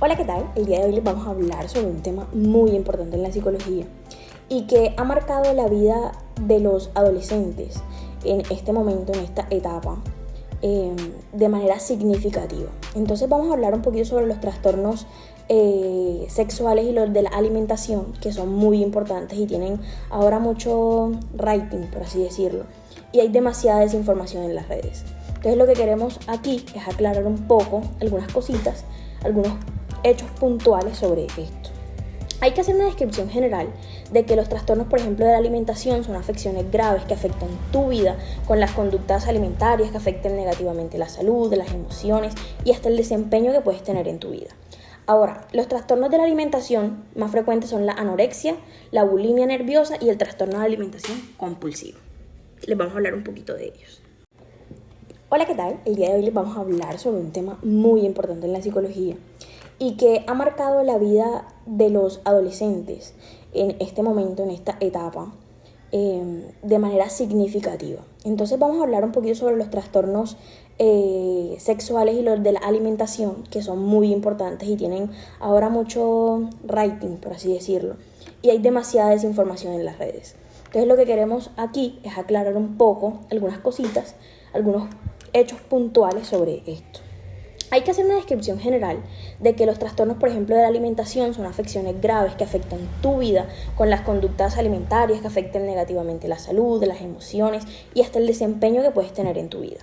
Hola, ¿qué tal? El día de hoy les vamos a hablar sobre un tema muy importante en la psicología y que ha marcado la vida de los adolescentes en este momento, en esta etapa, de manera significativa. Entonces vamos a hablar un poquito sobre los trastornos sexuales y los de la alimentación, que son muy importantes y tienen ahora mucho rating, por así decirlo, y hay demasiada desinformación en las redes. Entonces lo que queremos aquí es aclarar un poco algunas cositas, algunos hechos puntuales sobre esto. Hay que hacer una descripción general de que los trastornos, por ejemplo, de la alimentación son afecciones graves que afectan tu vida con las conductas alimentarias que afecten negativamente la salud, las emociones y hasta el desempeño que puedes tener en tu vida. Ahora, los trastornos de la alimentación más frecuentes son la anorexia, la bulimia nerviosa y el trastorno de alimentación compulsivo. Les vamos a hablar un poquito de ellos. Hola, ¿qué tal? El día de hoy les vamos a hablar sobre un tema muy importante en la psicología y que ha marcado la vida de los adolescentes en este momento, en esta etapa, de manera significativa. Entonces vamos a hablar un poquito sobre los trastornos sexuales y los de la alimentación, que son muy importantes y tienen ahora mucho rating, por así decirlo, y hay demasiada desinformación en las redes. Entonces lo que queremos aquí es aclarar un poco algunas cositas, algunos hechos puntuales sobre esto. Hay que hacer una descripción general de que los trastornos, por ejemplo, de la alimentación son afecciones graves que afectan tu vida con las conductas alimentarias que afecten negativamente la salud, las emociones y hasta el desempeño que puedes tener en tu vida.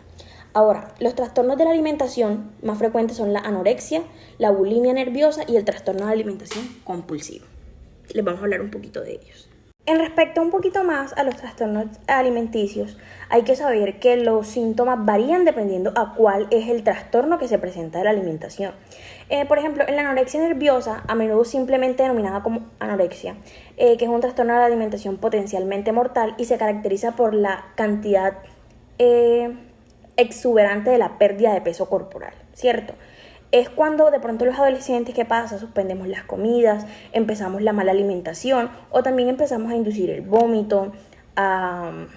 Ahora, los trastornos de la alimentación más frecuentes son la anorexia, la bulimia nerviosa y el trastorno de alimentación compulsivo. Les vamos a hablar un poquito de ellos. En respecto un poquito más a los trastornos alimenticios, hay que saber que los síntomas varían dependiendo a cuál es el trastorno que se presenta de la alimentación. Por ejemplo, en la anorexia nerviosa, a menudo simplemente denominada como anorexia, que es un trastorno de la alimentación potencialmente mortal y se caracteriza por la cantidad exuberante de la pérdida de peso corporal, ¿cierto? Es cuando de pronto los adolescentes, ¿qué pasa? Suspendemos las comidas, empezamos la mala alimentación o también empezamos a inducir el vómito. Hacen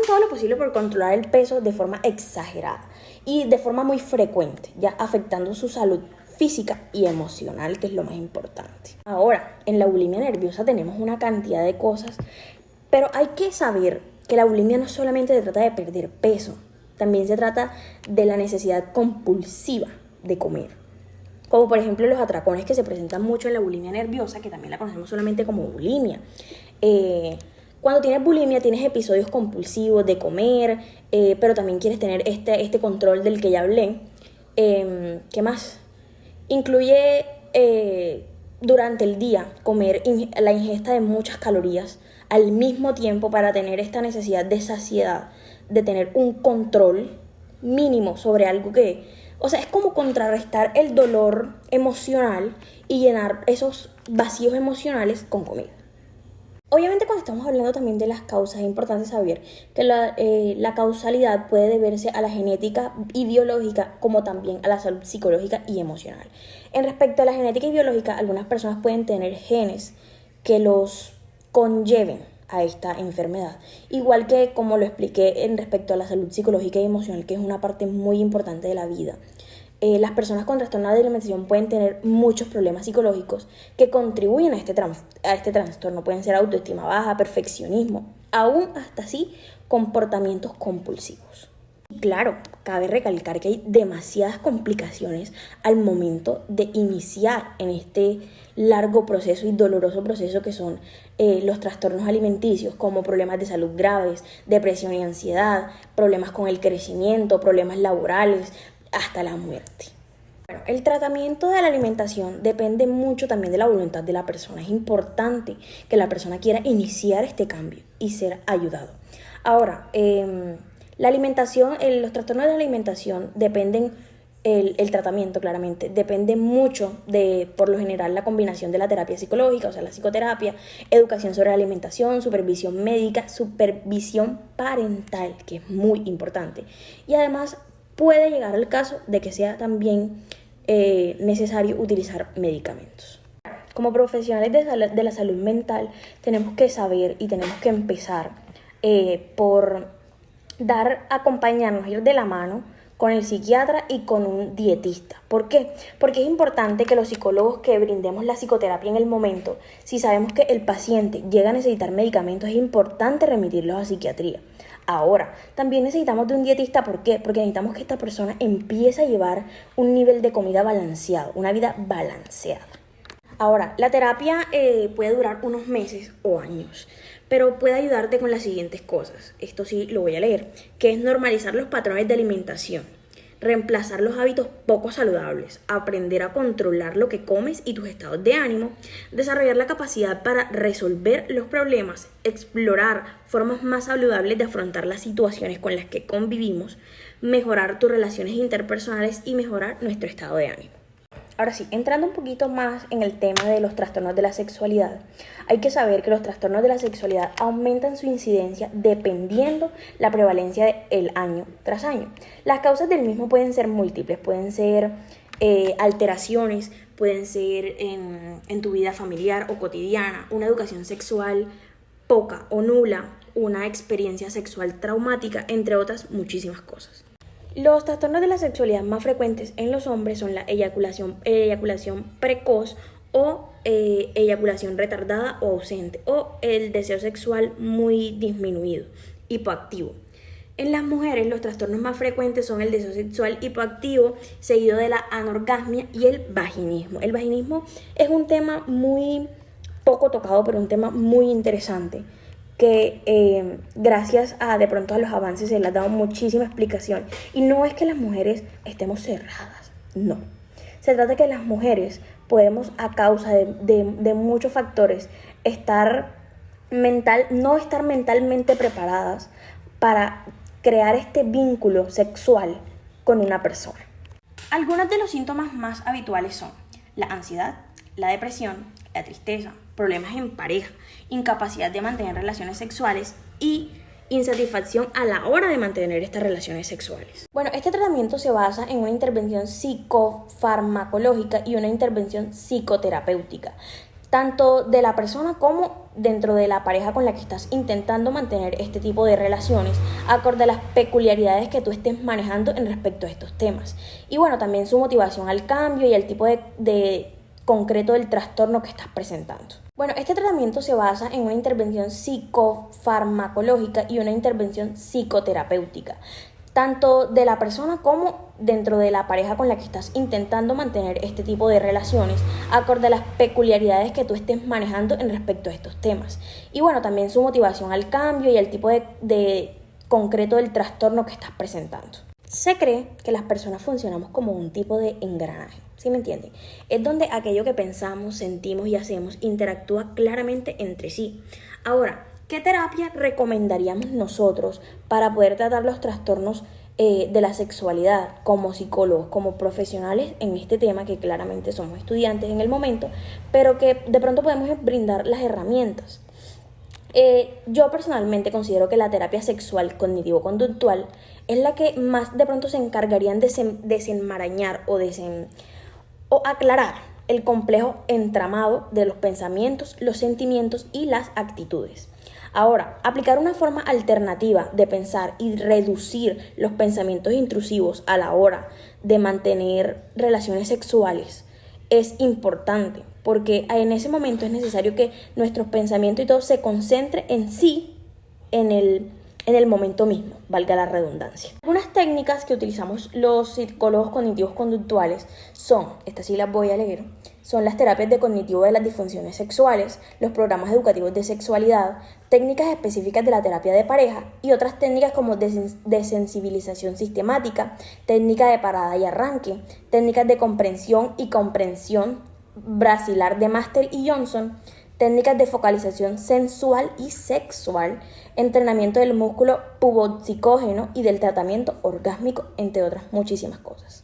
todo lo posible por controlar el peso de forma exagerada y de forma muy frecuente, ya afectando su salud física y emocional, que es lo más importante. Ahora, en la bulimia nerviosa tenemos una cantidad de cosas, pero hay que saber que la bulimia no solamente se trata de perder peso, también se trata de la necesidad compulsiva de comer, como por ejemplo los atracones que se presentan mucho en la bulimia nerviosa, que también la conocemos solamente como bulimia. Cuando tienes bulimia tienes episodios compulsivos de comer, pero también quieres tener este control del que ya hablé. ¿Qué más? Incluye durante el día comer la ingesta de muchas calorías al mismo tiempo para tener esta necesidad de saciedad, de tener un control mínimo sobre algo que... O sea, es como contrarrestar el dolor emocional y llenar esos vacíos emocionales con comida. Obviamente cuando estamos hablando también de las causas, es importante saber que la causalidad puede deberse a la genética y biológica como también a la salud psicológica y emocional. En respecto a la genética y biológica, algunas personas pueden tener genes que los conlleven a esta enfermedad, igual que como lo expliqué en respecto a la salud psicológica y emocional, que es una parte muy importante de la vida. Las personas con trastorno de alimentación pueden tener muchos problemas psicológicos que contribuyen a este trastorno. Pueden ser autoestima baja, perfeccionismo, aún hasta así comportamientos compulsivos. Claro, cabe recalcar que hay demasiadas complicaciones al momento de iniciar en este largo proceso y doloroso proceso que son los trastornos alimenticios, como problemas de salud graves, depresión y ansiedad, problemas con el crecimiento, problemas laborales, hasta la muerte. Bueno, el tratamiento de la alimentación depende mucho también de la voluntad de la persona. Es importante que la persona quiera iniciar este cambio y ser ayudado. Ahora, la alimentación, los trastornos de la alimentación dependen, el tratamiento claramente, depende mucho de, por lo general, la combinación de la terapia psicológica, o sea, la psicoterapia, educación sobre la alimentación, supervisión médica, supervisión parental, que es muy importante. Y además puede llegar al caso de que sea también necesario utilizar medicamentos. Como profesionales de la salud mental tenemos que saber y tenemos que empezar por acompañarnos, ir de la mano con el psiquiatra y con un dietista. ¿Por qué? Porque es importante que los psicólogos que brindemos la psicoterapia en el momento, si sabemos que el paciente llega a necesitar medicamentos, es importante remitirlos a psiquiatría. Ahora, también necesitamos de un dietista. ¿Por qué? Porque necesitamos que esta persona empiece a llevar un nivel de comida balanceado, una vida balanceada. Ahora, la terapia puede durar unos meses o años, pero puede ayudarte con las siguientes cosas. Esto sí lo voy a leer, que es normalizar los patrones de alimentación, reemplazar los hábitos poco saludables, aprender a controlar lo que comes y tus estados de ánimo, desarrollar la capacidad para resolver los problemas, explorar formas más saludables de afrontar las situaciones con las que convivimos, mejorar tus relaciones interpersonales y mejorar nuestro estado de ánimo. Ahora sí, entrando un poquito más en el tema de los trastornos de la sexualidad, hay que saber que los trastornos de la sexualidad aumentan su incidencia dependiendo la prevalencia del año tras año. Las causas del mismo pueden ser múltiples, pueden ser alteraciones, pueden ser en tu vida familiar o cotidiana, una educación sexual poca o nula, una experiencia sexual traumática, entre otras muchísimas cosas. Los trastornos de la sexualidad más frecuentes en los hombres son la eyaculación precoz o eyaculación retardada o ausente, o el deseo sexual muy disminuido, hipoactivo. En las mujeres los trastornos más frecuentes son el deseo sexual hipoactivo, seguido de la anorgasmia y el vaginismo. El vaginismo es un tema muy poco tocado, pero un tema muy interesante, que gracias a de pronto a los avances se les ha dado muchísima explicación. Y no es que las mujeres estemos cerradas, no. Se trata de que las mujeres podemos, a causa de muchos factores, no estar mentalmente preparadas para crear este vínculo sexual con una persona. Algunos de los síntomas más habituales son la ansiedad, la depresión, la tristeza, problemas en pareja, incapacidad de mantener relaciones sexuales y insatisfacción a la hora de mantener estas relaciones sexuales. Bueno, este tratamiento se basa en una intervención psicofarmacológica y una intervención psicoterapéutica, tanto de la persona como dentro de la pareja con la que estás intentando mantener este tipo de relaciones, acorde a las peculiaridades que tú estés manejando en respecto a estos temas. Y bueno, también su motivación al cambio y el tipo de concreto del trastorno que estás presentando. Bueno, este tratamiento se basa en una intervención psicofarmacológica y una intervención psicoterapéutica, tanto de la persona como dentro de la pareja con la que estás intentando mantener este tipo de relaciones, acorde a las peculiaridades que tú estés manejando en respecto a estos temas. Y bueno, también su motivación al cambio y el tipo de concreto del trastorno que estás presentando. Se cree que las personas funcionamos como un tipo de engranaje, ¿sí me entienden? Es donde aquello que pensamos, sentimos y hacemos interactúa claramente entre sí. Ahora, ¿qué terapia recomendaríamos nosotros para poder tratar los trastornos de la sexualidad como psicólogos, como profesionales en este tema, que claramente somos estudiantes en el momento, pero que de pronto podemos brindar las herramientas? Yo personalmente considero que la terapia sexual cognitivo-conductual es la que más de pronto se encargarían de desenmarañar o aclarar el complejo entramado de los pensamientos, los sentimientos y las actitudes. Ahora, aplicar una forma alternativa de pensar y reducir los pensamientos intrusivos a la hora de mantener relaciones sexuales es importante, porque en ese momento es necesario que nuestros pensamientos y todo se concentre en sí, en el momento mismo, valga la redundancia. Algunas técnicas que utilizamos los psicólogos cognitivos conductuales son, estas sí las voy a leer, son las terapias de cognitivo de las disfunciones sexuales, los programas educativos de sexualidad, técnicas específicas de la terapia de pareja y otras técnicas como desensibilización sistemática, técnica de parada y arranque, técnicas de comprensión y comprensión brasilar de Master y Johnson, técnicas de focalización sensual y sexual, entrenamiento del músculo pubocicógeno y del tratamiento orgásmico, entre otras muchísimas cosas.